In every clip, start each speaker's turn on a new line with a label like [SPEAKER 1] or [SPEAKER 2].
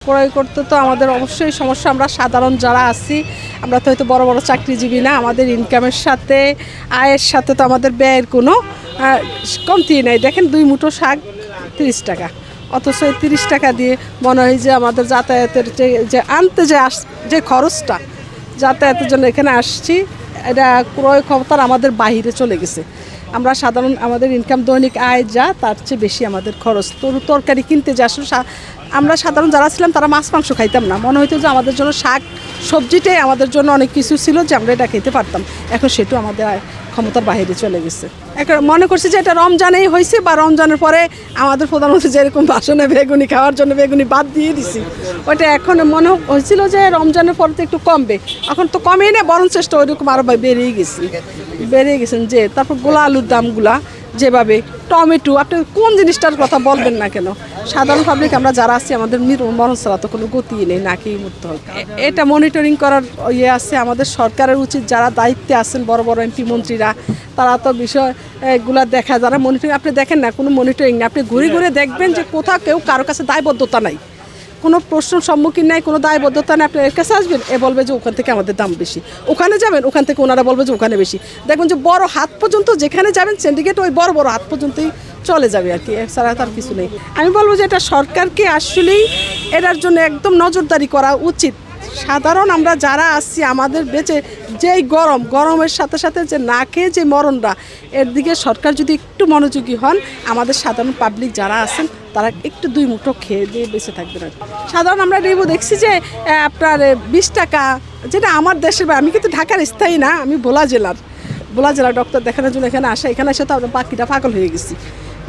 [SPEAKER 1] ক্রয় করতে তো আমাদের অবশ্যই সমস্যা। আমরা সাধারণ যারা আছি আমরা তো হয়তো বড় বড় চাকরিজীবী না, আমাদের ইনকামের সাথে আয়ের সাথে তো আমাদের ব্যয়ের কোনো কমতি নেই। দেখেন 2 মুঠো শাক 30 টাকা, অথচ 30 টাকা দিয়ে মনে হয় যে আমাদের যাতায়াতের যে আনতে যে খরচটা যাতায়াতের জন্য এখানে আসছি, এটা ক্রয় ক্ষমতার আমাদের বাহিরে চলে গেছে। আমরা সাধারণ আমাদের ইনকাম দৈনিক আয় যা তার চেয়ে বেশি আমাদের খরচ। তরকারি কিনতে যে আসলে আমরা সাধারণ যারা ছিলাম তারা মাছ মাংস খাইতাম না, মনে হইতো যে আমাদের জন্য শাক সবজিটাই আমাদের জন্য অনেক কিছু ছিল যে আমরা এটা খেতে পারতাম। এখন সেটাও আমাদের ক্ষমতার বাইরে চলে গেছে। এখন মনে করছি যে এটা রমজানেই হয়েছে, বা রমজানের পরে আমাদের প্রধানমন্ত্রী যেরকম ভাষণে বেগুনি খাওয়ার জন্য বেগুনি বাদ দিয়ে দিছি, ওইটা এখন মনে হয়েছিল যে রমজানের পরে তো একটু কমবে, এখন তো কমেই না, বরং চেষ্টা ওইরকম আরও বেড়েই গেছেন। যে তারপর গোলা আলুর দামগুলা যেভাবে, টমেটো, আপনি কোন জিনিসটার কথা বলবেন না কেন, সাধারণ পাবলিক আমরা যারা আছি আমাদের মরণ ছাড়া তো কোনো গতি নেই, নাকেই মরতে হবে। এটা মনিটরিং করার আছে আমাদের সরকারের উচিত, যারা দায়িত্বে আছেন বড় বড় এমপি মন্ত্রীরা, তারা তো বিষয়গুলো দেখা, যারা মনিটরিং, আপনি দেখেন না কোনো মনিটরিং নেই, আপনি ঘুরে ঘুরে দেখবেন যে কোথাও কেউ কারো কাছে দায়বদ্ধতা নাই, কোনো প্রশ্নের সম্মুখীন নাই, কোনো দায়বদ্ধতা নেই। আপনি এর কাছে আসবেন, এ বলবে যে ওখান থেকে আমাদের দাম বেশি, ওখানে যাবেন ওখান থেকে ওনারা বলবে যে ওখানে বেশি। দেখবেন যে বড় হাত পর্যন্ত যেখানে যাবেন সিন্ডিকেট ওই বড় বড় হাত পর্যন্তই চলে যাবে আর কি, এছাড়া তার কিছু নেই। আমি বলবো যে এটা সরকারকে আসলেই এটার জন্য একদম নজরদারি করা উচিত। সাধারণ আমরা যারা আসছি আমাদের বেঁচে যেই গরমের সাথে সাথে যে না খেয়ে যে মরণটা, এর দিকে সরকার যদি একটু মনোযোগী হন, আমাদের সাধারণ পাবলিক যারা আছেন তারা একটু 2 মুঠো খেয়ে দিয়ে বেঁচে থাকবেন আর। সাধারণ আমরা রেবু দেখছি যে আপনার 20 টাকা, যেটা আমার দেশের, আমি কিন্তু ঢাকার স্থায়ী না, আমি ভোলা জেলার ডক্টর দেখানোর জন্য এখানে আসা, এখানে এসে তো আমরা বাকিটা পাগল হয়ে গেছি।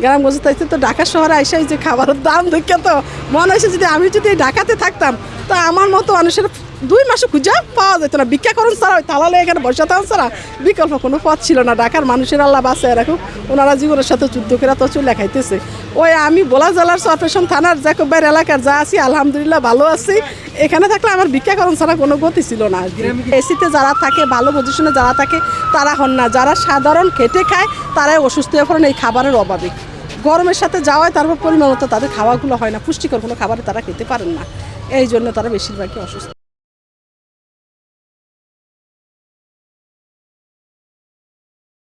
[SPEAKER 1] গ্রামগঞ্জে তাইতে তো ঢাকা শহরে আইসা যে খাবারের দাম দেখে তো মনে হয়েছে যদি আমি যদি ঢাকাতে থাকতাম তো আমার মতো মানুষের 2 মাসে খুঁজে পাওয়া যেত না, ভিক্ষাকরণ ছাড়া ওই তালালে এখানে বসে থাকা ছাড়া বিকল্প কোনো পথ ছিল না। ঢাকার মানুষের আল্লাহ বাঁচে এরকম, ওনারা জীবনের সাথে যুদ্ধ করে তো চলে খাইতেছে। ওই আমি ভোলা জেলার চরপেশন থানার জ্যাকববাইয়ের এলাকার যা আছি আলহামদুলিল্লাহ ভালো আছি। এখানে থাকলে আমার ভিক্ষাকরণ ছাড়া কোনো গতি ছিল না। এসিতে যারা থাকে, ভালো পজিশনে যারা থাকে তারা হন না, যারা সাধারণ খেটে খায় তারাই অসুস্থ হয়ে পড়েন এই খাবারের অভাবে। গরমের সাথে যাওয়ায় তারপর পরিমাণ মতো তাদের খাওয়াগুলো হয় না, পুষ্টিকর কোনো খাবার তারা খেতে পারেন না, এই জন্য তারা বেশিরভাগই অসুস্থ।